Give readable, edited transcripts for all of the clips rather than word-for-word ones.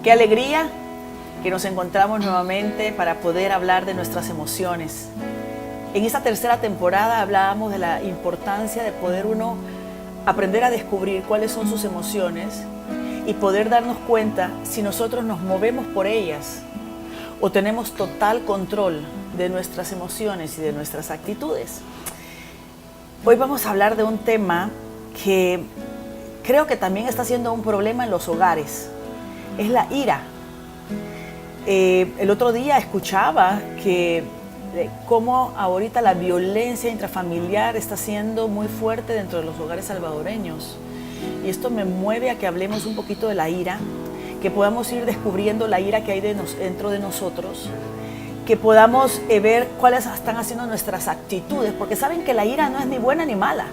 Qué alegría que nos encontramos nuevamente para poder hablar de nuestras emociones. En esta tercera temporada hablábamos de la importancia de poder uno aprender a descubrir cuáles son sus emociones y poder darnos cuenta si nosotros nos movemos por ellas o tenemos total control de nuestras emociones y de nuestras actitudes. Hoy vamos a hablar de un tema que creo que también está siendo un problema en los hogares. Es la ira. El otro día escuchaba cómo ahorita la violencia intrafamiliar está siendo muy fuerte dentro de los hogares salvadoreños. Y esto me mueve a que hablemos un poquito de la ira, que podamos ir descubriendo la ira que hay dentro de nosotros, que podamos ver cuáles están haciendo nuestras actitudes, porque saben que la ira no es ni buena ni mala,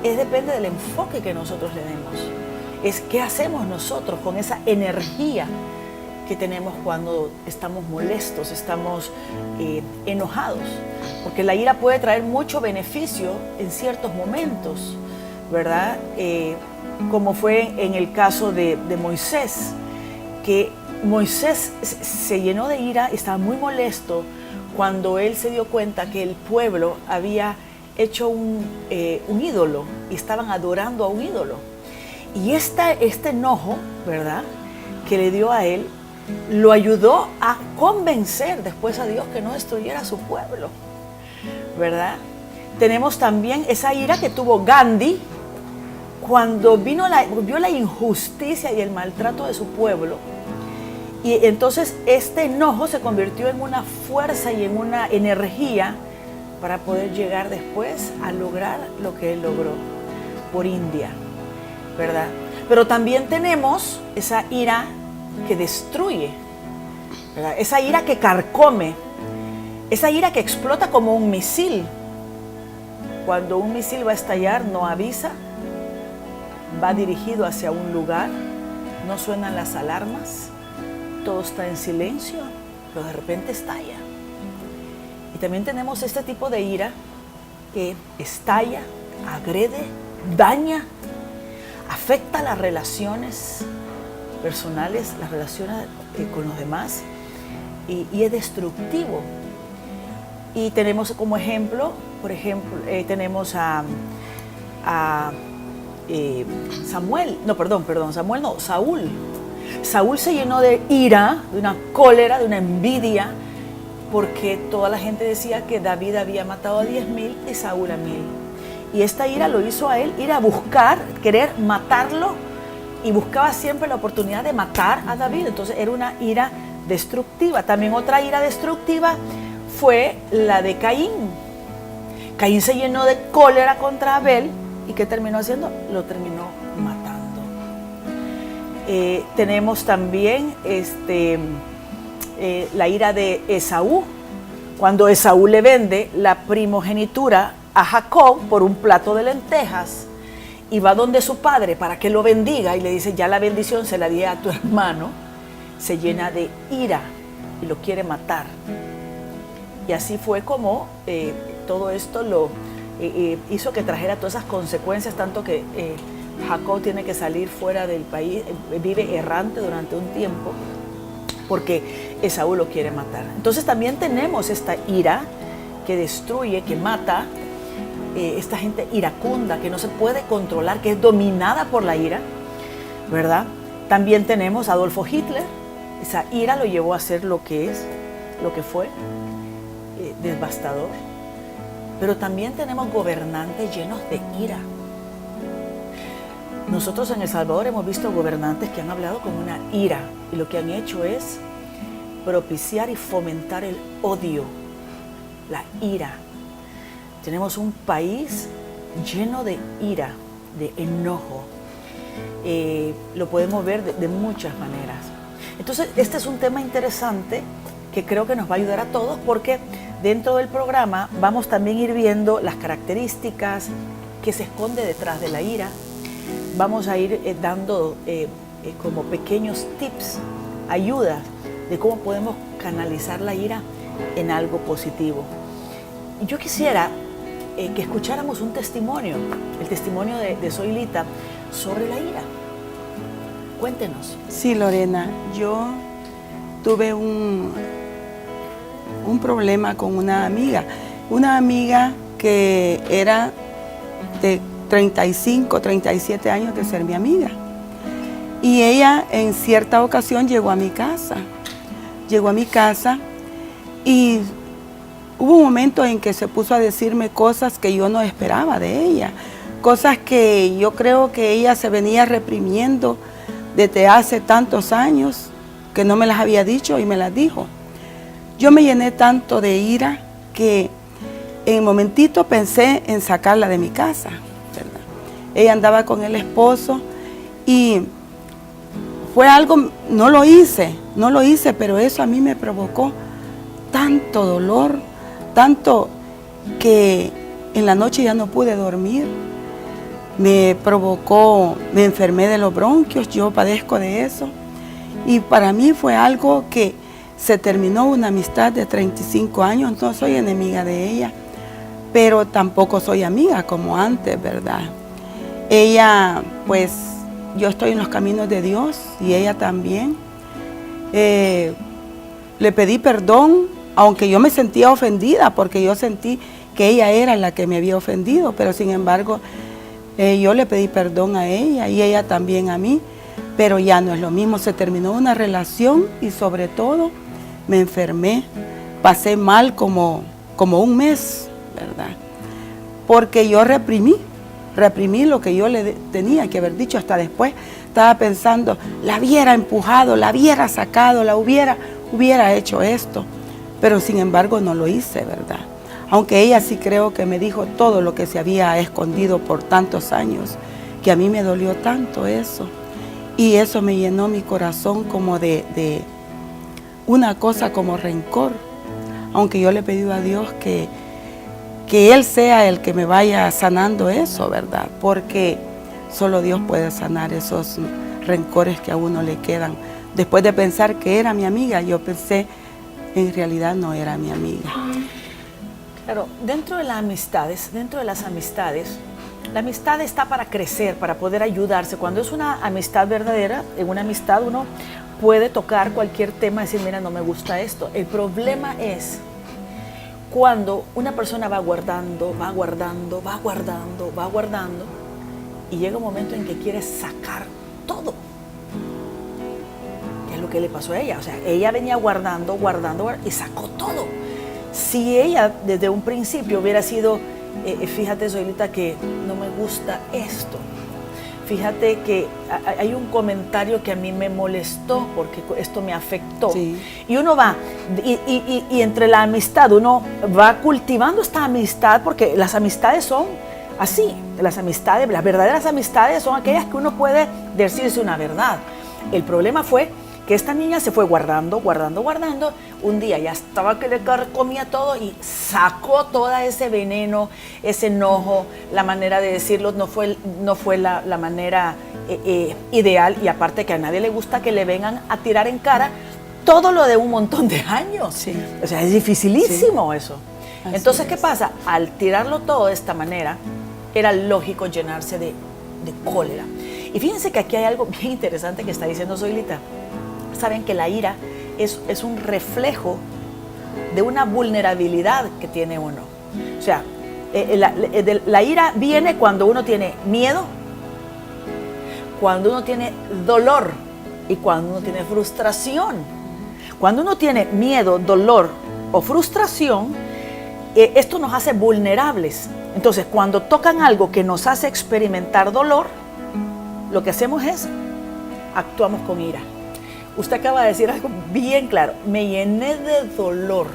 depende del enfoque que nosotros le demos. Es qué hacemos nosotros con esa energía que tenemos cuando estamos molestos, estamos enojados, porque la ira puede traer mucho beneficio en ciertos momentos, ¿verdad? Como fue en el caso de Moisés, que Moisés se llenó de ira y estaba muy molesto cuando él se dio cuenta que el pueblo había hecho un ídolo y estaban adorando a un ídolo. Y este enojo, ¿verdad?, que le dio a él, lo ayudó a convencer después a Dios que no destruyera a su pueblo, ¿verdad? Tenemos también esa ira que tuvo Gandhi cuando vio la injusticia y el maltrato de su pueblo. Y entonces este enojo se convirtió en una fuerza y en una energía para poder llegar después a lograr lo que él logró por India, ¿verdad? Pero también tenemos esa ira que destruye, ¿verdad? Esa ira que carcome, esa ira que explota como un misil. Cuando un misil va a estallar, no avisa, va dirigido hacia un lugar, no suenan las alarmas, todo está en silencio, pero de repente estalla. Y también tenemos este tipo de ira que estalla, agrede, daña, afecta las relaciones personales, las relaciones con los demás, y es destructivo. Y tenemos como ejemplo, tenemos a Saúl. Saúl se llenó de ira, de una cólera, de una envidia, porque toda la gente decía que David había matado a 10,000 y Saúl a 1,000. Y esta ira lo hizo a él ir a buscar, querer matarlo, y buscaba siempre la oportunidad de matar a David. Entonces era una ira destructiva. También otra ira destructiva fue la de Caín. Caín se llenó de cólera contra Abel, ¿y qué terminó haciendo? Lo terminó matando. Tenemos también la ira de Esaú, cuando Esaú le vende la primogenitura a Jacob por un plato de lentejas, y va donde su padre para que lo bendiga y le dice, ya la bendición se la di a tu hermano, se llena de ira y lo quiere matar. Y así fue como todo esto hizo que trajera todas esas consecuencias, tanto que Jacob tiene que salir fuera del país, vive errante durante un tiempo, porque Esaú lo quiere matar. Entonces también tenemos esta ira que destruye, que mata, esta gente iracunda, que no se puede controlar, que es dominada por la ira, ¿verdad? También tenemos a Adolfo Hitler. Esa ira lo llevó a ser lo que fue, devastador. Pero también tenemos gobernantes llenos de ira. Nosotros en El Salvador hemos visto gobernantes que han hablado con una ira, y lo que han hecho es propiciar y fomentar el odio, la ira. Tenemos un país lleno de ira, de enojo. Lo podemos ver de muchas maneras. Entonces, este es un tema interesante que creo que nos va a ayudar a todos, porque dentro del programa vamos también a ir viendo las características que se esconde detrás de la ira. Vamos a ir dando como pequeños tips, ayudas de cómo podemos canalizar la ira en algo positivo. Yo quisiera que escucháramos un testimonio, el testimonio de Zoilita sobre la ira. Cuéntenos. Sí, Lorena, yo tuve un problema con una amiga que era de 35, 37 años de ser mi amiga. Y ella en cierta ocasión llegó a mi casa y hubo un momento en que se puso a decirme cosas que yo no esperaba de ella, cosas que yo creo que ella se venía reprimiendo desde hace tantos años, que no me las había dicho y me las dijo. Yo me llené tanto de ira que en un momentito pensé en sacarla de mi casa, ¿verdad? Ella andaba con el esposo y fue algo, no lo hice, pero eso a mí me provocó tanto dolor, tanto que en la noche ya no pude dormir. Me enfermé de los bronquios, yo padezco de eso. Y para mí fue algo que se terminó una amistad de 35 años, no soy enemiga de ella, pero tampoco soy amiga como antes, ¿verdad? Ella, pues, yo estoy en los caminos de Dios y ella también. Le pedí perdón, aunque yo me sentía ofendida, porque yo sentí que ella era la que me había ofendido, pero sin embargo, yo le pedí perdón a ella y ella también a mí, pero ya no es lo mismo, se terminó una relación y sobre todo me enfermé, pasé mal como un mes, ¿verdad? Porque yo reprimí lo que yo le tenía que haber dicho. Hasta después estaba pensando, la hubiera empujado, la hubiera sacado, hubiera hecho esto, pero sin embargo no lo hice, ¿verdad? Aunque ella sí creo que me dijo todo lo que se había escondido por tantos años, que a mí me dolió tanto eso. Y eso me llenó mi corazón como de una cosa como rencor. Aunque yo le he pedido a Dios que Él sea el que me vaya sanando eso, ¿verdad? Porque solo Dios puede sanar esos rencores que a uno le quedan. Después de pensar que era mi amiga, yo pensé, en realidad no era mi amiga. Claro, dentro de las amistades, la amistad está para crecer, para poder ayudarse. Cuando es una amistad verdadera, en una amistad uno puede tocar cualquier tema y decir, mira, no me gusta esto. El problema es cuando una persona va guardando y llega un momento en que quiere sacar todo. ¿Qué es lo que le pasó a ella? O sea, ella venía guardando y sacó todo. Si ella desde un principio hubiera sido, fíjate, Zoilita, que no me gusta esto. Fíjate que hay un comentario que a mí me molestó porque esto me afectó. Sí. Y uno va, y entre la amistad, uno va cultivando esta amistad, porque las amistades son así. Las verdaderas amistades son aquellas que uno puede decirse una verdad. El problema fue que esta niña se fue guardando. Un día ya estaba que le comía todo y sacó todo ese veneno, ese enojo, la manera de decirlo no fue la manera ideal, y aparte que a nadie le gusta que le vengan a tirar en cara todo lo de un montón de años. Sí. O sea, es dificilísimo eso. Así Entonces, ¿qué pasa? Al tirarlo todo de esta manera, era lógico llenarse de cólera. Y fíjense que aquí hay algo bien interesante que está diciendo Zoilita. Saben que la ira es un reflejo de una vulnerabilidad que tiene uno. O sea, la ira viene cuando uno tiene miedo, cuando uno tiene dolor y cuando uno tiene frustración. Cuando uno tiene miedo, dolor o frustración, esto nos hace vulnerables. Entonces, cuando tocan algo que nos hace experimentar dolor, lo que hacemos es actuamos con ira. Usted acaba de decir algo bien claro, me llené de dolor.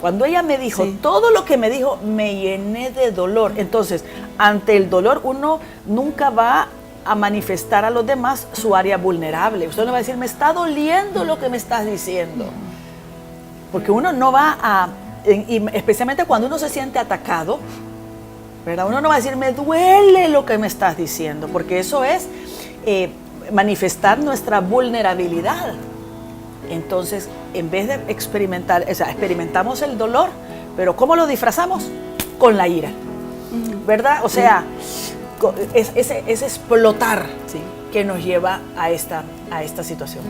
Cuando ella me dijo, sí, todo lo que me dijo, me llené de dolor. Entonces, ante el dolor, uno nunca va a manifestar a los demás su área vulnerable. Usted no va a decir, me está doliendo lo que me estás diciendo. Porque uno no va a, especialmente cuando uno se siente atacado, ¿verdad? Uno no va a decir, me duele lo que me estás diciendo, porque eso es manifestar nuestra vulnerabilidad. Entonces, en vez de experimentar, o sea, experimentamos el dolor, pero ¿cómo lo disfrazamos? Con la ira, ¿verdad? O sea, es explotar, sí, que nos lleva a esta situación.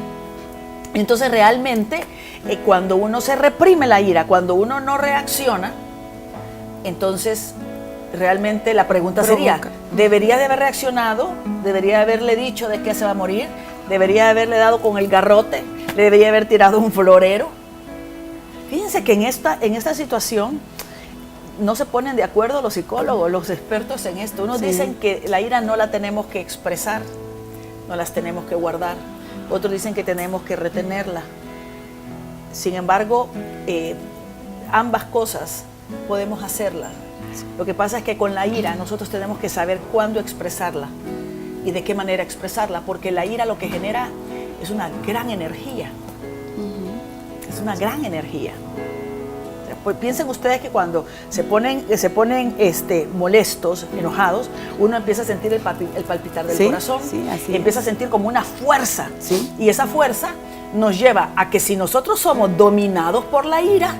Entonces realmente cuando uno se reprime la ira, cuando uno no reacciona, entonces realmente la pregunta sería, ¿debería de haber reaccionado? ¿Debería de haberle dicho de qué se va a morir? ¿Debería de haberle dado con el garrote? ¿Le debería haber tirado un florero? Fíjense que en esta situación no se ponen de acuerdo los psicólogos, los expertos en esto. Unos dicen que la ira no la tenemos que expresar, no las tenemos que guardar. Otros dicen que tenemos que retenerla. Sin embargo, ambas cosas podemos hacerlas. Lo que pasa es que con la ira nosotros tenemos que saber cuándo expresarla y de qué manera expresarla, porque la ira lo que genera es una gran energía. Es una gran energía. Pues piensen ustedes que cuando se ponen molestos, enojados, uno empieza a sentir el palpitar del corazón, y empieza a sentir como una fuerza. Y esa fuerza nos lleva a que si nosotros somos dominados por la ira,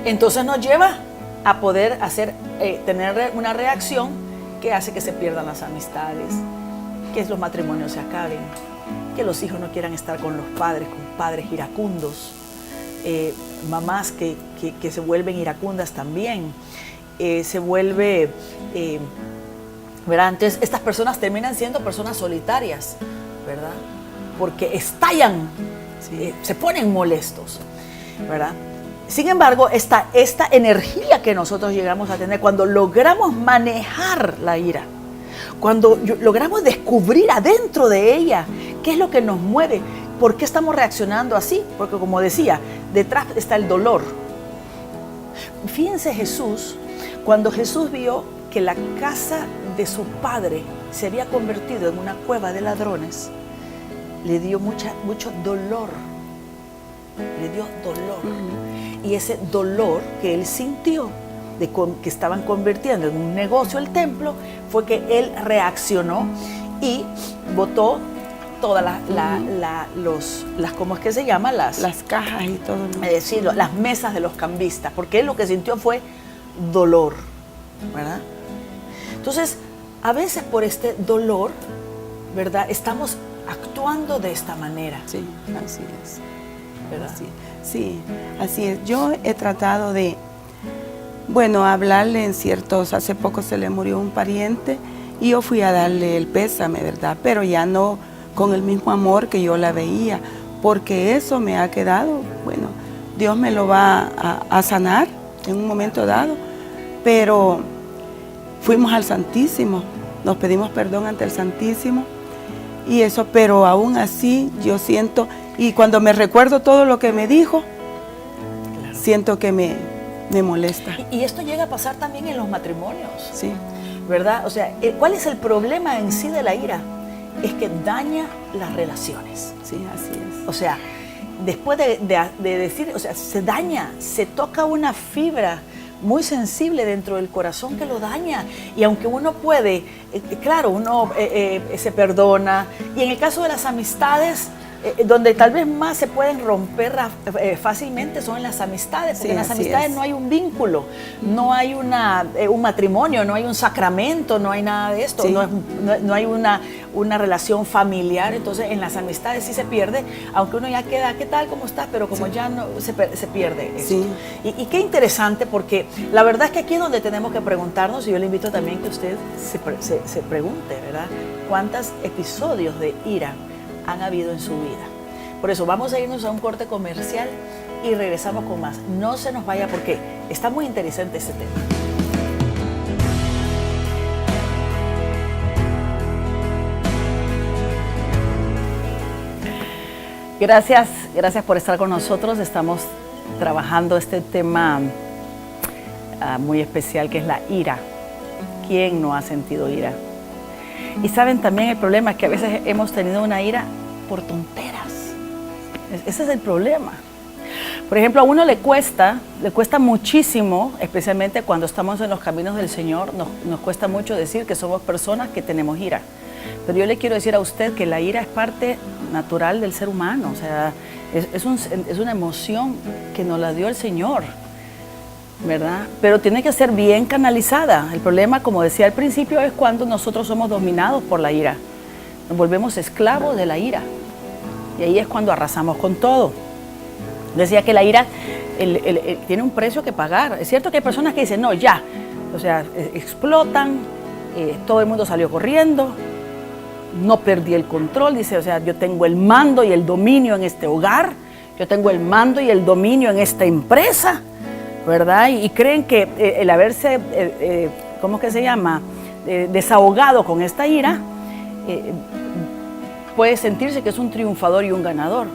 entonces nos lleva a poder tener una reacción que hace que se pierdan las amistades, que los matrimonios se acaben, que los hijos no quieran estar con los padres, con padres iracundos, mamás que se vuelven iracundas también, se vuelve, ¿verdad? Entonces estas personas terminan siendo personas solitarias, ¿verdad? Porque estallan, se ponen molestos, ¿verdad? Sin embargo, esta energía que nosotros llegamos a tener cuando logramos manejar la ira, cuando logramos descubrir adentro de ella qué es lo que nos mueve, por qué estamos reaccionando así, porque como decía, detrás está el dolor. Fíjense Jesús, cuando Jesús vio que la casa de su padre se había convertido en una cueva de ladrones, le dio mucho dolor, le dio dolor. Y ese dolor que él sintió de que estaban convirtiendo en un negocio el templo, fue que él reaccionó y botó todas las ¿cómo es que se llama? Las cajas y todo. Las mesas de los cambistas, porque él lo que sintió fue dolor, ¿verdad? Entonces, a veces por este dolor, ¿verdad? Estamos actuando de esta manera. Sí, así es. ¿Verdad? Sí, así es. Yo he tratado de, hablarle hace poco se le murió un pariente y yo fui a darle el pésame, ¿verdad? Pero ya no con el mismo amor que yo la veía, porque eso me ha quedado, Dios me lo va a sanar en un momento dado, pero fuimos al Santísimo, nos pedimos perdón ante el Santísimo y eso, pero aún así yo siento, y cuando me recuerdo todo lo que me dijo, siento que me molesta. Y esto llega a pasar también en los matrimonios, sí, ¿verdad? O sea, ¿cuál es el problema en sí de la ira? Es que daña las relaciones. Sí, así es. O sea, después de decir, o sea, se daña, se toca una fibra muy sensible dentro del corazón que lo daña. Y aunque uno puede, claro, uno se perdona. Y en el caso de las amistades, donde tal vez más se pueden romper fácilmente son en las amistades, porque en las amistades no hay un vínculo, no hay un matrimonio, no hay un sacramento, no hay nada de esto, no hay una relación familiar. Entonces en las amistades sí se pierde, aunque uno ya queda, ¿qué tal? ¿Cómo estás? Pero como ya no se pierde eso. Sí. Y qué interesante, porque la verdad es que aquí es donde tenemos que preguntarnos, y yo le invito también que usted se pregunte, ¿verdad? ¿Cuántos episodios de ira han habido en su vida? Por eso vamos a irnos a un corte comercial y regresamos con más. No se nos vaya porque está muy interesante este tema. Gracias por estar con nosotros. Estamos trabajando este tema muy especial, que es la ira. ¿Quién no ha sentido ira? Y saben también el problema es que a veces hemos tenido una ira por tonteras. Ese es el problema. Por ejemplo, a uno le cuesta muchísimo, especialmente cuando estamos en los caminos del Señor, nos cuesta mucho decir que somos personas que tenemos ira. Pero yo le quiero decir a usted que la ira es parte natural del ser humano. O sea, es una emoción que nos la dio el Señor, ¿verdad? Pero tiene que ser bien canalizada. El problema, como decía al principio, es cuando nosotros somos dominados por la ira. nos volvemos esclavos de la ira. Y ahí es cuando arrasamos con todo. Decía que la ira tiene un precio que pagar. Es cierto que hay personas que dicen, no, ya, o sea, explotan, todo el mundo salió corriendo, no perdí el control, dice, o sea, yo tengo el mando y el dominio en este hogar, yo tengo el mando y el dominio en esta empresa, ¿verdad? Y creen que el haberse, ¿cómo es que se llama?, desahogado con esta ira, puede sentirse que es un triunfador y un ganador,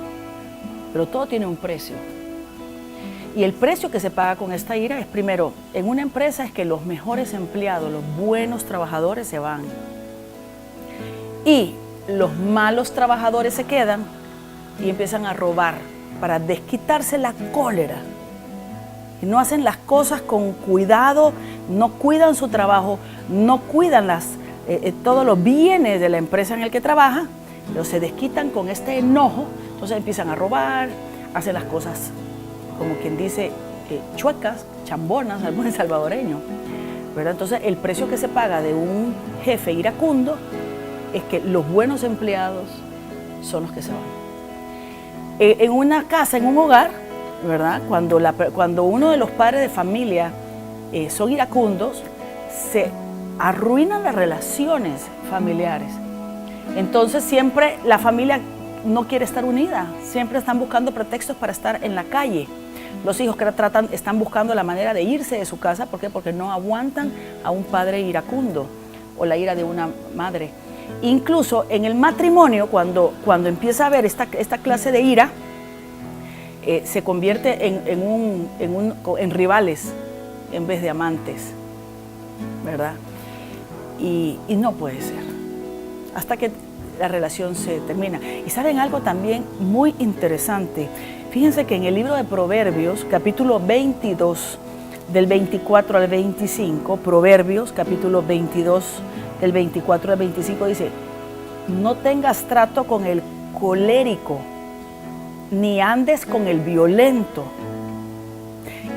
pero todo tiene un precio. Y el precio que se paga con esta ira es, primero, en una empresa es que los mejores empleados, los buenos trabajadores se van. Y los malos trabajadores se quedan y empiezan a robar para desquitarse la cólera. Y no hacen las cosas con cuidado, no cuidan su trabajo, no cuidan todos los bienes de la empresa en el que trabaja, pero se desquitan con este enojo, entonces empiezan a robar, hacen las cosas, como quien dice, chuecas, chambonas, al buen salvadoreño, ¿verdad? Entonces el precio que se paga de un jefe iracundo es que los buenos empleados son los que se van. En una casa, en un hogar, ¿verdad? Cuando uno de los padres de familia son iracundos, se arruinan las relaciones familiares. Entonces siempre la familia no quiere estar unida, siempre están buscando pretextos para estar en la calle. Los hijos están buscando la manera de irse de su casa, ¿por qué? Porque no aguantan a un padre iracundo o la ira de una madre. Incluso en el matrimonio, cuando empieza a haber esta clase de ira, se convierte en rivales en vez de amantes, ¿verdad? Y no puede ser, hasta que la relación se termina. Y ¿saben algo también muy interesante? Fíjense que en el libro de Proverbios, capítulo 22, del 24 al 25, Proverbios, capítulo 22, del 24 al 25, dice, no tengas trato con el colérico, ni andes con el violento.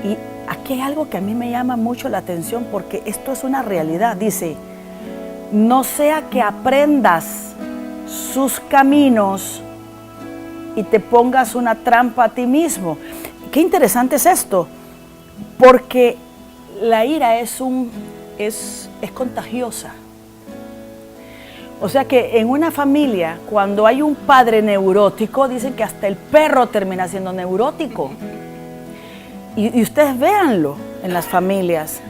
Y aquí hay algo que a mí me llama mucho la atención, porque esto es una realidad. Dice, no sea que aprendas sus caminos y te pongas una trampa a ti mismo. Qué interesante es esto, porque la ira es contagiosa. O sea que en una familia, cuando hay un padre neurótico, dicen que hasta el perro termina siendo neurótico. Y ustedes véanlo en las familias,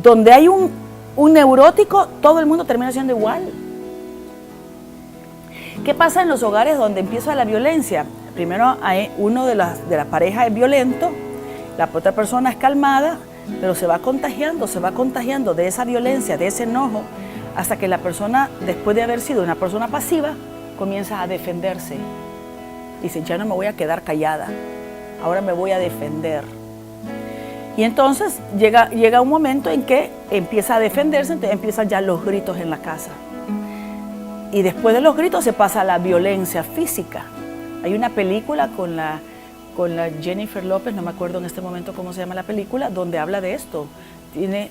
donde hay un neurótico, todo el mundo termina siendo igual. ¿Qué pasa en los hogares donde empieza la violencia? Primero hay uno de la pareja es violento, la otra persona es calmada, pero se va contagiando de esa violencia, de ese enojo, hasta que la persona, después de haber sido una persona pasiva, comienza a defenderse. Dice, ya no me voy a quedar callada, ahora me voy a defender. Y entonces llega un momento en que empieza a defenderse, entonces empiezan ya los gritos en la casa. Y después de los gritos se pasa a la violencia física. Hay una película con la Jennifer López, no me acuerdo en este momento cómo se llama la película, donde habla de esto. Tiene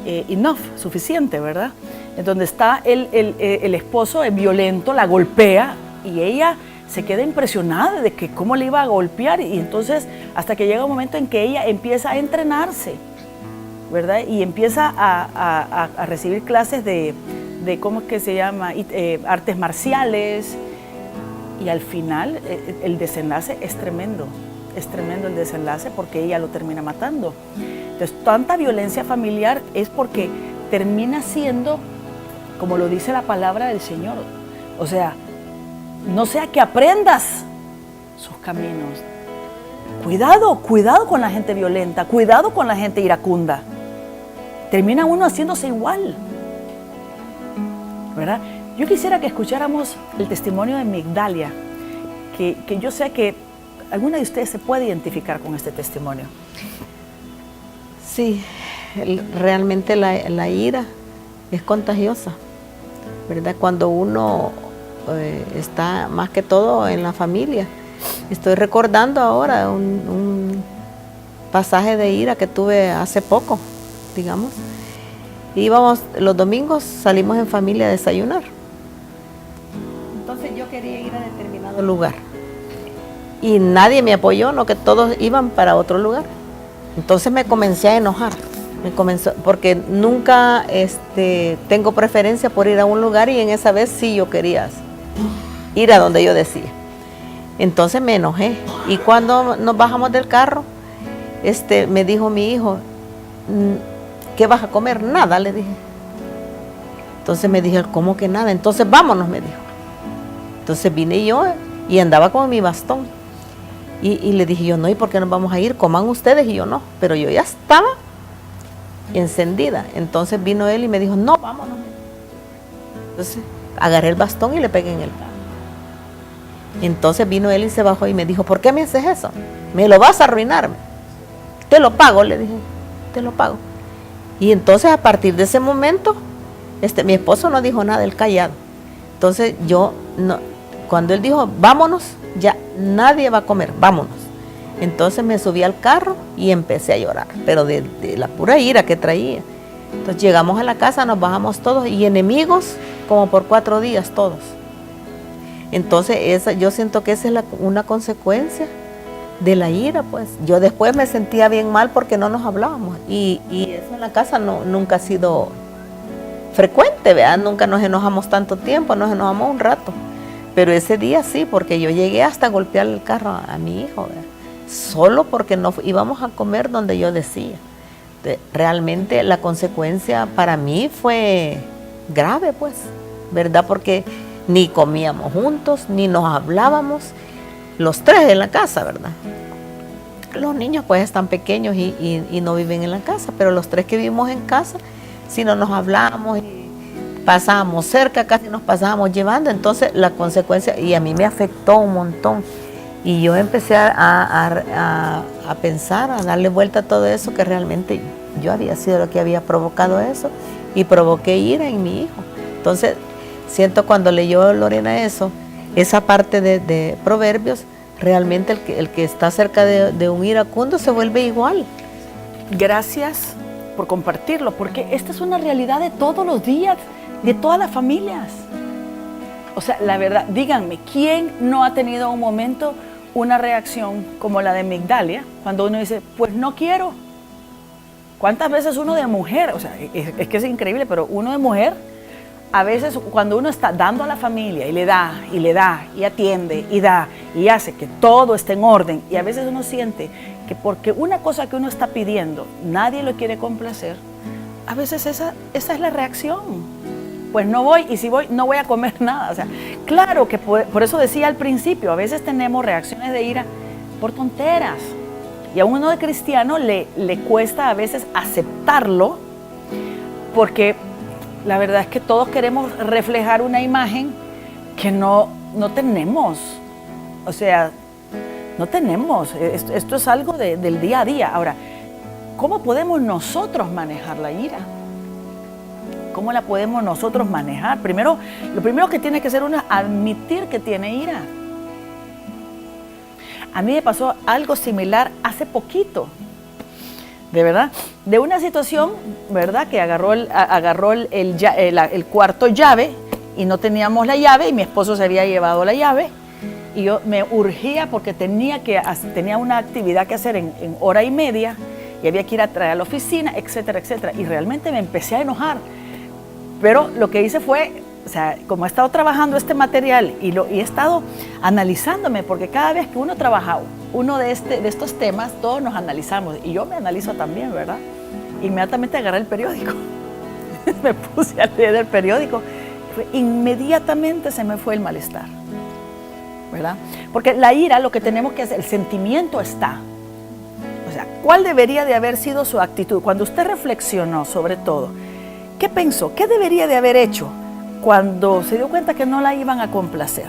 enough, suficiente, ¿verdad? En donde está el esposo violento, la golpea y ella se queda impresionada de que cómo le iba a golpear, y entonces hasta que llega un momento en que ella empieza a entrenarse, ¿verdad? Y empieza a recibir clases de ¿cómo es que se llama? Artes marciales, y al final el desenlace es tremendo el desenlace, porque ella lo termina matando. Entonces, tanta violencia familiar es porque termina siendo, como lo dice la palabra del Señor, o sea, no sea que aprendas sus caminos. Cuidado con la gente violenta, cuidado con la gente iracunda. Termina uno haciéndose igual, ¿verdad? Yo quisiera que escucháramos el testimonio de Migdalia, que yo sé que alguna de ustedes se puede identificar con este testimonio. Sí, realmente la ira es contagiosa, ¿verdad? Cuando uno está más que todo en la familia. Estoy recordando ahora un pasaje de ira que tuve hace poco, digamos. Íbamos los domingos, salimos en familia a desayunar. Entonces yo quería ir a determinado lugar. Y nadie me apoyó, no, que todos iban para otro lugar. Entonces me comencé a enojar. Porque nunca tengo preferencia por ir a un lugar, y en esa vez sí yo quería ir a donde yo decía. Entonces me enojé. Y cuando nos bajamos del carro, me dijo mi hijo, ¿qué vas a comer? Nada, le dije. Entonces me dije, ¿cómo que nada? Entonces vámonos, me dijo. Entonces vine yo y andaba con mi bastón. Y le dije yo, no, ¿y por qué nos vamos a ir? Coman ustedes, y yo no. Pero yo ya estaba encendida. Entonces vino él y me dijo, no, vámonos. Entonces agarré el bastón y le pegué en el carro. Entonces vino él y se bajó y me dijo, ¿por qué me haces eso? Me lo vas a arruinar. Te lo pago, le dije, te lo pago. Y entonces a partir de ese momento, mi esposo no dijo nada, él callado. Entonces cuando él dijo, vámonos, ya nadie va a comer, vámonos. Entonces me subí al carro y empecé a llorar, pero de la pura ira que traía. Entonces llegamos a la casa, nos bajamos todos, y enemigos como por 4 días todos. Entonces yo siento que esa es una consecuencia de la ira, pues. Yo después me sentía bien mal porque no nos hablábamos, y eso en la casa nunca ha sido frecuente, ¿verdad? Nunca nos enojamos tanto tiempo, nos enojamos un rato. Pero ese día sí, porque yo llegué hasta golpear el carro a mi hijo, ¿verdad? Solo porque no íbamos a comer donde yo decía. Realmente la consecuencia para mí fue grave, pues, ¿verdad? Porque ni comíamos juntos, ni nos hablábamos, los 3 en la casa, ¿verdad? Los niños pues están pequeños y no viven en la casa, pero los 3 que vivimos en casa, si no nos hablábamos, y pasábamos cerca, casi nos pasábamos llevando. Entonces la consecuencia, y a mí me afectó un montón. Y yo empecé a pensar, a darle vuelta a todo eso, que realmente yo había sido lo que había provocado eso, y provoqué ira en mi hijo. Entonces, siento cuando leyó Lorena eso, esa parte de Proverbios, realmente el que está cerca de un iracundo se vuelve igual. Gracias por compartirlo, porque esta es una realidad de todos los días, de todas las familias. O sea, la verdad, díganme, ¿quién no ha tenido un momento, una reacción como la de Migdalia, cuando uno dice, pues no quiero? ¿Cuántas veces uno de mujer, o sea, es que es increíble, pero uno de mujer, a veces cuando uno está dando a la familia y le da, y atiende, y da, y hace que todo esté en orden, y a veces uno siente que porque una cosa que uno está pidiendo, nadie lo quiere complacer, a veces esa es la reacción. Pues no voy, y si voy, no voy a comer nada. O sea, claro que por eso decía al principio, a veces tenemos reacciones de ira por tonteras. Y a uno de cristiano le cuesta a veces aceptarlo, porque la verdad es que todos queremos reflejar una imagen que no tenemos. O sea, no tenemos. Esto es algo del día a día. Ahora, ¿cómo podemos nosotros manejar la ira? ¿Cómo la podemos nosotros manejar? Lo primero que tiene que hacer uno es admitir que tiene ira. A mí me pasó algo similar hace poquito, de verdad, de una situación, ¿verdad? Que agarró el cuarto llave y no teníamos la llave, y mi esposo se había llevado la llave, y yo me urgía porque tenía una actividad que hacer en hora y media, y había que ir a traer a la oficina, etcétera, etcétera. Y realmente me empecé a enojar. Pero lo que hice fue, o sea, como he estado trabajando este material y he estado analizándome, porque cada vez que uno trabaja uno de estos temas, todos nos analizamos, y yo me analizo también, ¿verdad? Inmediatamente agarré el periódico, me puse a leer el periódico, inmediatamente se me fue el malestar, ¿verdad? Porque la ira, lo que tenemos que hacer, el sentimiento está. O sea, ¿cuál debería de haber sido su actitud? Cuando usted reflexionó sobre todo, ¿qué pensó? ¿Qué debería de haber hecho cuando se dio cuenta que no la iban a complacer?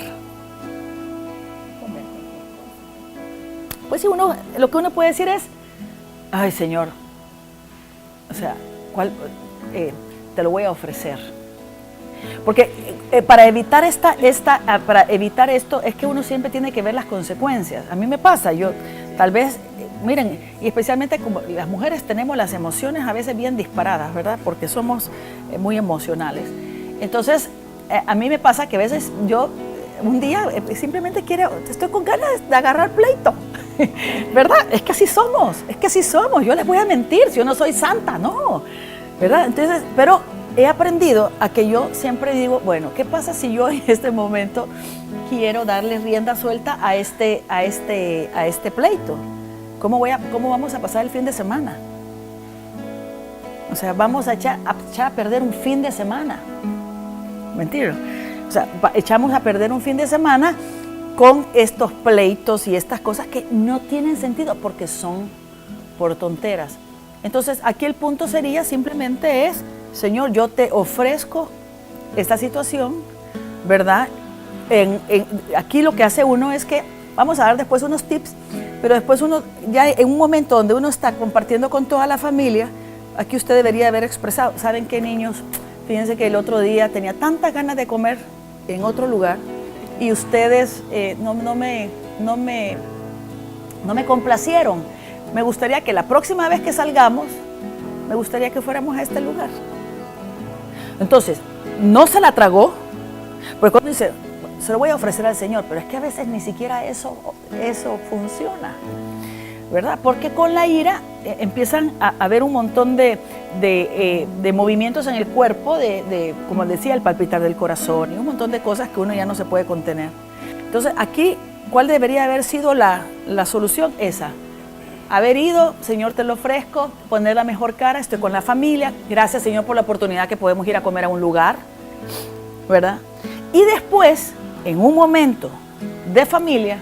Pues sí, lo que uno puede decir es, ay, Señor, o sea, te lo voy a ofrecer. Porque para evitar esto es que uno siempre tiene que ver las consecuencias. A mí me pasa, yo tal vez, miren, y especialmente como las mujeres tenemos las emociones a veces bien disparadas, ¿verdad? Porque somos muy emocionales. Entonces, a mí me pasa que a veces yo un día simplemente estoy con ganas de agarrar pleito, ¿verdad? Es que así somos, yo les voy a mentir, si yo no soy santa, no, ¿verdad? Entonces, pero he aprendido a que yo siempre digo, bueno, ¿qué pasa si yo en este momento quiero darle rienda suelta a este pleito? ¿Cómo vamos a pasar el fin de semana? O sea, vamos a echar a perder un fin de semana. Mentira. O sea, echamos a perder un fin de semana con estos pleitos y estas cosas que no tienen sentido porque son por tonteras. Entonces, aquí el punto sería simplemente es, Señor, yo te ofrezco esta situación, ¿verdad? Aquí lo que hace uno es que, vamos a dar después unos tips, pero después uno, ya en un momento donde uno está compartiendo con toda la familia, aquí usted debería haber expresado, ¿saben qué, niños? Fíjense que el otro día tenía tantas ganas de comer en otro lugar y ustedes no me complacieron. Me gustaría que la próxima vez que salgamos, me gustaría que fuéramos a este lugar. Entonces, no se la tragó, porque cuando dice, se lo voy a ofrecer al Señor, pero es que a veces ni siquiera eso funciona, ¿verdad? Porque con la ira empiezan a haber un montón de movimientos en el cuerpo, como decía, el palpitar del corazón y un montón de cosas que uno ya no se puede contener. Entonces, aquí, ¿cuál debería haber sido la solución? Esa. Haber ido, Señor, te lo ofrezco, poner la mejor cara, estoy con la familia, gracias, Señor, por la oportunidad que podemos ir a comer a un lugar, ¿verdad? Y después, en un momento de familia,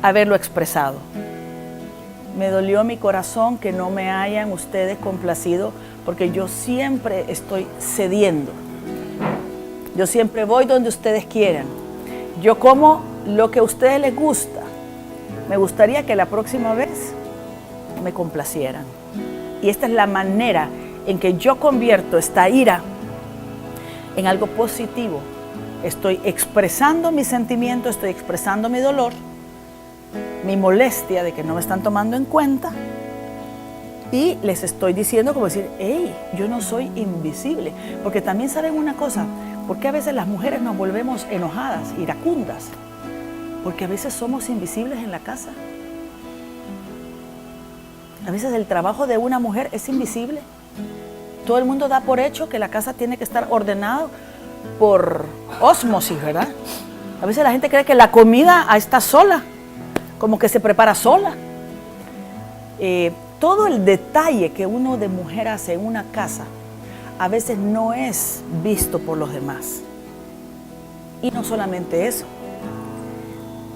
haberlo expresado. Me dolió mi corazón que no me hayan ustedes complacido, porque yo siempre estoy cediendo. Yo siempre voy donde ustedes quieran. Yo como lo que a ustedes les gusta. Me gustaría que la próxima vez me complacieran. Y esta es la manera en que yo convierto esta ira en algo positivo. Estoy expresando mi sentimiento, estoy expresando mi dolor, mi molestia de que no me están tomando en cuenta y les estoy diciendo como decir, hey, yo no soy invisible. Porque también saben una cosa, porque a veces las mujeres nos volvemos enojadas, iracundas, porque a veces somos invisibles en la casa. A veces el trabajo de una mujer es invisible. Todo el mundo da por hecho que la casa tiene que estar ordenado por ósmosis, ¿verdad? A veces la gente cree que la comida está sola, como que se prepara sola. Todo el detalle que uno de mujer hace en una casa a veces no es visto por los demás. Y no solamente eso.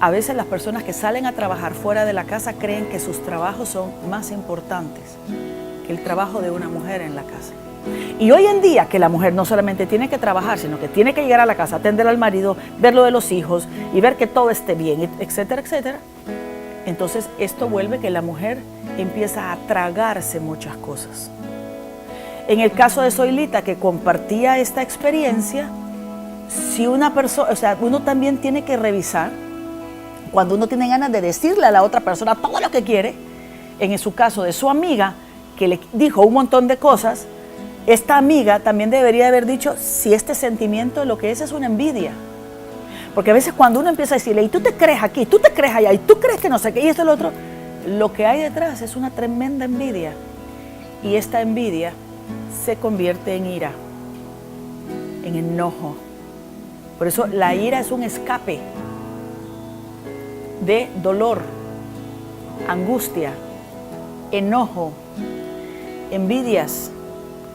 A veces las personas que salen a trabajar fuera de la casa creen que sus trabajos son más importantes que el trabajo de una mujer en la casa. Y hoy en día que la mujer no solamente tiene que trabajar, sino que tiene que llegar a la casa, atender al marido, ver lo de los hijos y ver que todo esté bien, etcétera, etcétera. Entonces esto vuelve que la mujer empieza a tragarse muchas cosas. En el caso de Zoilita, que compartía esta experiencia, si una persona, o sea, uno también tiene que revisar cuando uno tiene ganas de decirle a la otra persona todo lo que quiere. En su caso de su amiga, que le dijo un montón de cosas, esta amiga también debería haber dicho si este sentimiento lo que es una envidia. Porque a veces cuando uno empieza a decirle, y tú te crees aquí, tú te crees allá, y tú crees que no sé qué, y esto y lo otro, lo que hay detrás es una tremenda envidia. Y esta envidia se convierte en ira, en enojo. Por eso la ira es un escape de dolor, angustia, enojo, envidias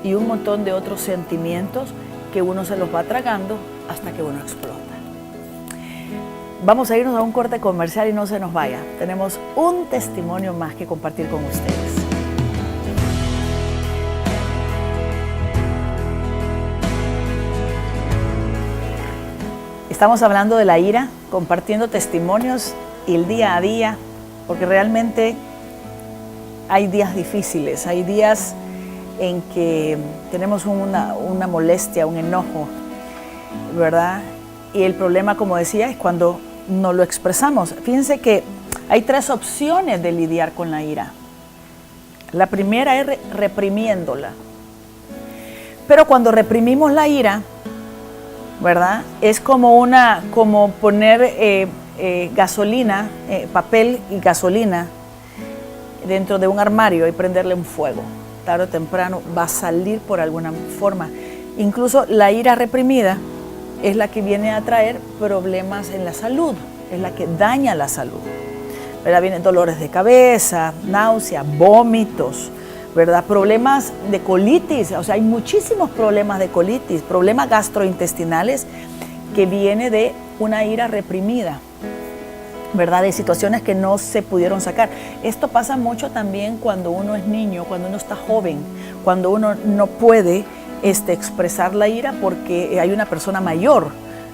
y un montón de otros sentimientos que uno se los va tragando hasta que uno explota. Vamos a irnos a un corte comercial y no se nos vaya. Tenemos un testimonio más que compartir con ustedes. Estamos hablando de la ira, compartiendo testimonios y el día a día, porque realmente hay días difíciles, hay días en que tenemos una molestia, un enojo, ¿verdad? Y el problema, como decía, es cuando no lo expresamos. Fíjense que hay 3 opciones de lidiar con la ira. La primera es reprimiéndola. Pero cuando reprimimos la ira, ¿verdad? Es como poner gasolina, papel y gasolina dentro de un armario y prenderle un fuego. Tarde o temprano va a salir por alguna forma. Incluso la ira reprimida es la que viene a traer problemas en la salud, es la que daña la salud, ¿verdad? Vienen dolores de cabeza, náuseas, vómitos, ¿verdad? Problemas de colitis, o sea, hay muchísimos problemas de colitis, problemas gastrointestinales que viene de una ira reprimida, ¿verdad? De situaciones que no se pudieron sacar. Esto pasa mucho también cuando uno es niño, cuando uno está joven, cuando uno no puede expresar la ira porque hay una persona mayor.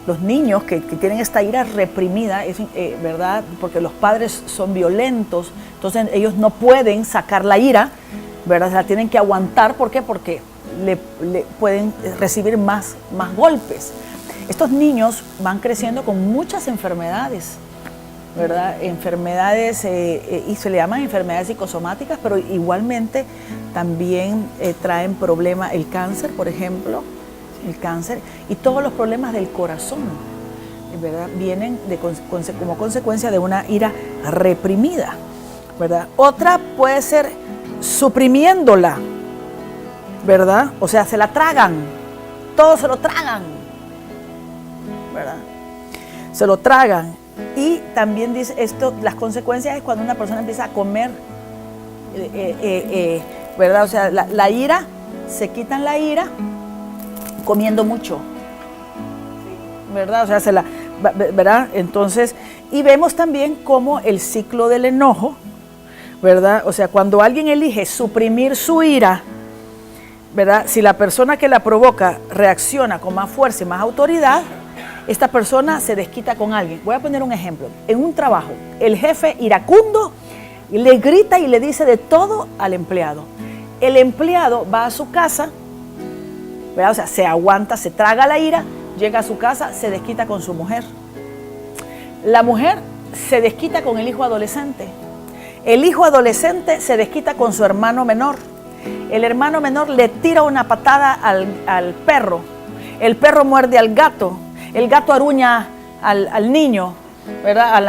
Los niños que tienen esta ira reprimida, ¿verdad? Porque los padres son violentos, entonces ellos no pueden sacar la ira, ¿verdad? Se la tienen que aguantar. ¿Por qué? Porque le pueden recibir más golpes. Estos niños van creciendo con muchas enfermedades, ¿verdad? Enfermedades, y se le llaman enfermedades psicosomáticas, pero igualmente también traen problemas, el cáncer, por ejemplo, el cáncer y todos los problemas del corazón, ¿verdad? Vienen como consecuencia de una ira reprimida, ¿verdad? Otra puede ser suprimiéndola, ¿verdad? O sea, se la tragan, todo se lo tragan, ¿verdad? Se lo tragan. Y también dice esto, las consecuencias es cuando una persona empieza a comer, ¿verdad? O sea, la ira, se quitan la ira comiendo mucho, ¿verdad? O sea, ¿verdad? Entonces, y vemos también cómo el ciclo del enojo, ¿verdad? O sea, cuando alguien elige suprimir su ira, ¿verdad? Si la persona que la provoca reacciona con más fuerza y más autoridad, esta persona se desquita con alguien. Voy a poner un ejemplo. En un trabajo, el jefe iracundo le grita y le dice de todo al empleado. El empleado va a su casa, ¿verdad? O sea, se aguanta, se traga la ira, llega a su casa, se desquita con su mujer. La mujer se desquita con el hijo adolescente. El hijo adolescente se desquita con su hermano menor. El hermano menor le tira una patada al perro. El perro muerde al gato. El gato aruña al niño, ¿verdad?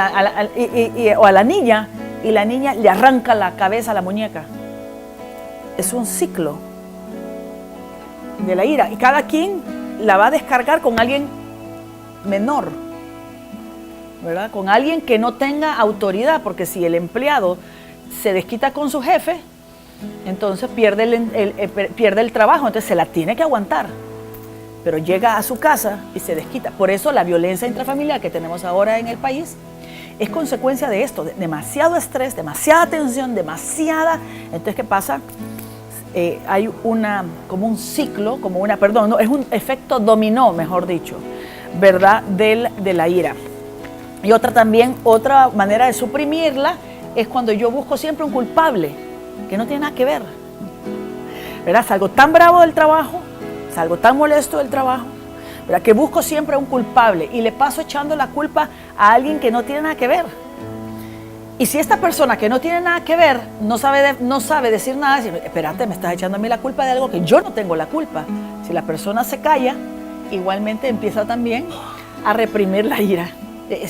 O a la niña, y la niña le arranca la cabeza a la muñeca. Es un ciclo de la ira. Y cada quien la va a descargar con alguien menor, ¿verdad? Con alguien que no tenga autoridad, porque si el empleado se desquita con su jefe, entonces pierde el trabajo, entonces se la tiene que aguantar. Pero llega a su casa y se desquita. Por eso la violencia intrafamiliar que tenemos ahora en el país es consecuencia de esto, de demasiado estrés, demasiada tensión, Entonces, ¿qué pasa? Hay como un ciclo, es un efecto dominó, mejor dicho, ¿verdad? De la ira. Y otra manera de suprimirla es cuando yo busco siempre un culpable, que no tiene nada que ver, ¿verdad? Salgo tan bravo del trabajo, salgo tan molesto del trabajo, ¿verdad? Que busco siempre un culpable y le paso echando la culpa a alguien que no tiene nada que ver. Y si esta persona que no tiene nada que ver no sabe decir nada, dice, espérate, me estás echando a mí la culpa de algo que yo no tengo la culpa. Si la persona se calla, igualmente empieza también a reprimir la ira.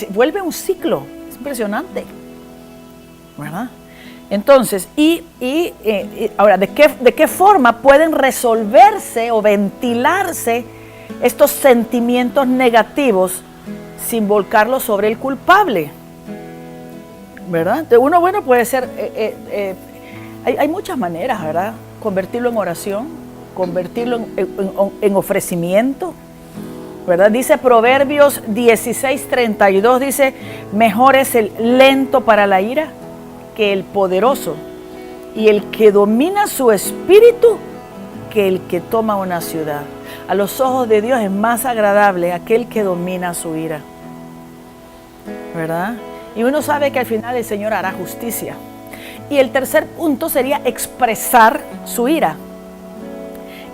Vuelve un ciclo, es impresionante, ¿verdad? Entonces, ahora, ¿de qué forma pueden resolverse o ventilarse estos sentimientos negativos sin volcarlos sobre el culpable? ¿Verdad? Entonces, uno, bueno, puede ser, hay muchas maneras, ¿verdad? Convertirlo en oración, convertirlo en ofrecimiento, ¿verdad? Dice Proverbios 16:32, dice, mejor es el lento para la ira que el poderoso, y el que domina su espíritu que el que toma una ciudad. A los ojos de Dios es más agradable aquel que domina su ira, ¿verdad? Y uno sabe que al final el Señor hará justicia. Y el tercer punto sería expresar su ira.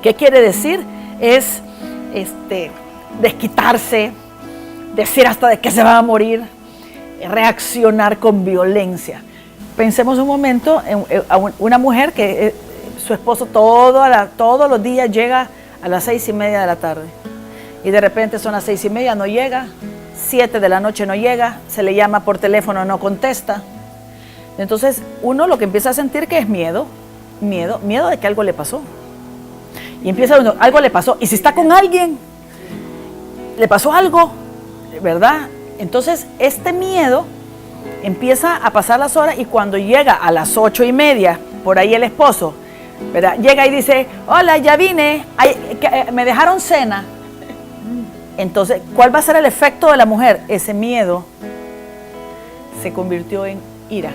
¿Qué quiere decir? Es desquitarse, decir hasta de que se va a morir, reaccionar con violencia. Pensemos un momento en una mujer que su esposo todos los días llega a las 6:30 de la tarde y de repente son las 6:30, no llega, 7 de la noche no llega, se le llama por teléfono, no contesta. Entonces uno lo que empieza a sentir que es miedo de que algo le pasó. Y empieza uno, algo le pasó, y si está con alguien, le pasó algo, ¿verdad? Entonces este miedo empieza a pasar las horas, y cuando llega a las 8:30, por ahí el esposo, ¿verdad?, llega y dice, hola, ya vine, me dejaron cena. Entonces, ¿cuál va a ser el efecto de la mujer? Ese miedo se convirtió en ira.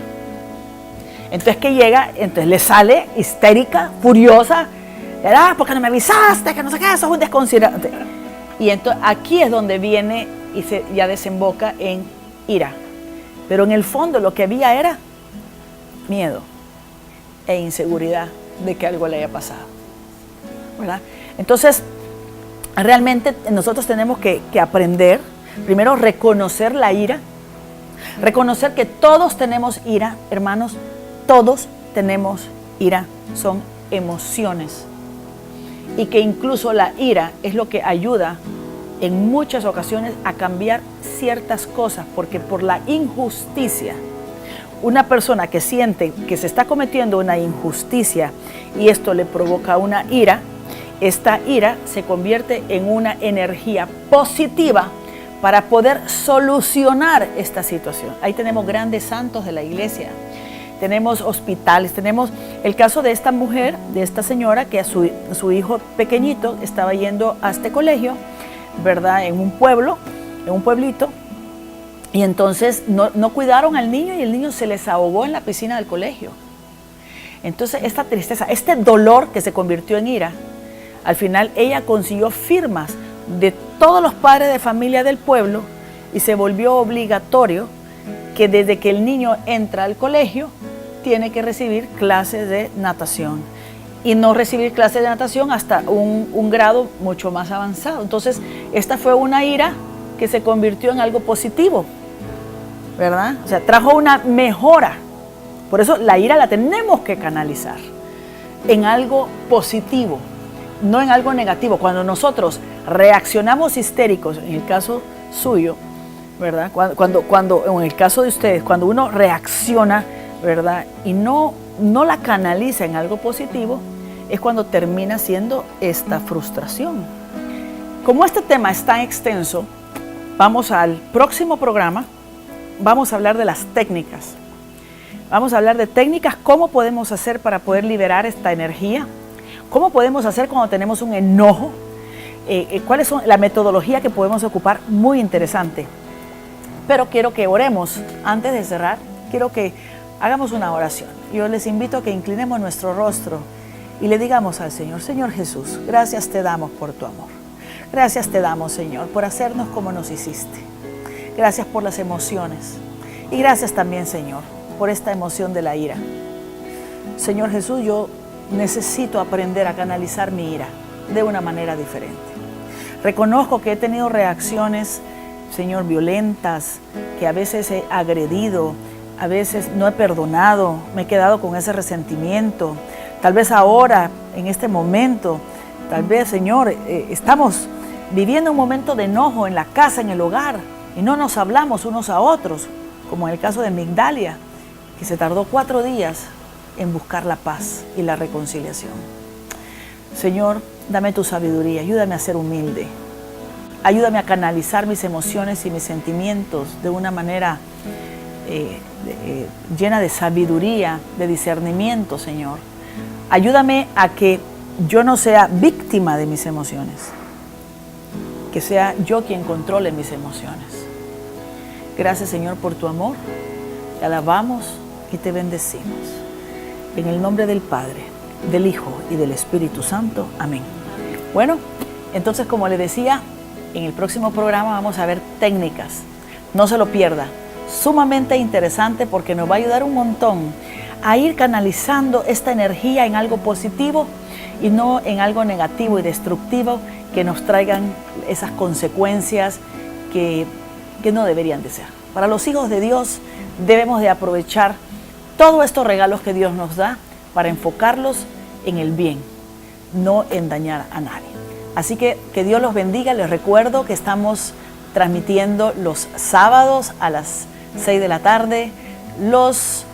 Entonces que llega, entonces le sale histérica, furiosa, ¿verdad?, porque no me avisaste, que no sé qué, eso es un desconsiderado. Y entonces aquí es donde viene y ya desemboca en ira. Pero en el fondo lo que había era miedo e inseguridad de que algo le haya pasado, ¿verdad? Entonces, realmente nosotros tenemos que aprender, primero, reconocer la ira, reconocer que todos tenemos ira, hermanos, todos tenemos ira, son emociones, y que incluso la ira es lo que ayuda en muchas ocasiones a cambiar ciertas cosas, porque por la injusticia, una persona que siente que se está cometiendo una injusticia y esto le provoca una ira, esta ira se convierte en una energía positiva para poder solucionar esta situación. Ahí tenemos grandes santos de la iglesia, tenemos hospitales, tenemos el caso de esta mujer, de esta señora que a su hijo pequeñito estaba yendo a este colegio, ¿verdad?, en un pueblo, en un pueblito, y entonces no cuidaron al niño y el niño se les ahogó en la piscina del colegio. Entonces esta tristeza, este dolor que se convirtió en ira, al final ella consiguió firmas de todos los padres de familia del pueblo y se volvió obligatorio que desde que el niño entra al colegio tiene que recibir clases de natación, y no recibir clases de natación hasta un grado mucho más avanzado. Entonces esta fue una ira que se convirtió en algo positivo, ¿verdad? O sea, trajo una mejora. Por eso la ira la tenemos que canalizar en algo positivo, no en algo negativo. Cuando nosotros reaccionamos histéricos, en el caso suyo, ¿verdad?, cuando en el caso de ustedes, cuando uno reacciona, ¿verdad?, y no la canaliza en algo positivo, es cuando termina siendo esta frustración. Como este tema es tan extenso, vamos al próximo programa, vamos a hablar de las técnicas. Vamos a hablar de técnicas, cómo podemos hacer para poder liberar esta energía, cómo podemos hacer cuando tenemos un enojo, cuáles son la metodología que podemos ocupar, muy interesante. Pero quiero que oremos antes de cerrar, quiero que hagamos una oración. Yo les invito a que inclinemos nuestro rostro y le digamos al Señor, Señor Jesús, gracias te damos por tu amor. Gracias te damos, Señor, por hacernos como nos hiciste. Gracias por las emociones. Y gracias también, Señor, por esta emoción de la ira. Señor Jesús, yo necesito aprender a canalizar mi ira de una manera diferente. Reconozco que he tenido reacciones, Señor, violentas, que a veces he agredido, a veces no he perdonado, me he quedado con ese resentimiento. Tal vez ahora, en este momento, tal vez, Señor, estamos viviendo un momento de enojo en la casa, en el hogar, y no nos hablamos unos a otros, como en el caso de Migdalia, que se tardó 4 días en buscar la paz y la reconciliación. Señor, dame tu sabiduría, ayúdame a ser humilde, ayúdame a canalizar mis emociones y mis sentimientos de una manera llena de sabiduría, de discernimiento, Señor. Ayúdame a que yo no sea víctima de mis emociones, que sea yo quien controle mis emociones. Gracias, Señor, por tu amor. Te alabamos y te bendecimos. En el nombre del Padre, del Hijo y del Espíritu Santo. Amén. Bueno, entonces, como le decía, en el próximo programa vamos a ver técnicas. No se lo pierda. Sumamente interesante porque nos va a ayudar un montón a ir canalizando esta energía en algo positivo y no en algo negativo y destructivo que nos traigan esas consecuencias que no deberían de ser. Para los hijos de Dios debemos de aprovechar todos estos regalos que Dios nos da para enfocarlos en el bien, no en dañar a nadie. Así que Dios los bendiga. Les recuerdo que estamos transmitiendo los sábados a las 6 de la tarde, los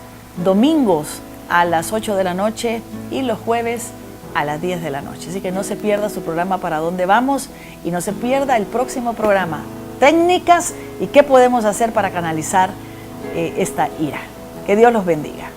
domingos a las 8 de la noche y los jueves a las 10 de la noche. Así que no se pierda su programa Para Dónde Vamos y no se pierda el próximo programa, técnicas y qué podemos hacer para canalizar esta ira. Que Dios los bendiga.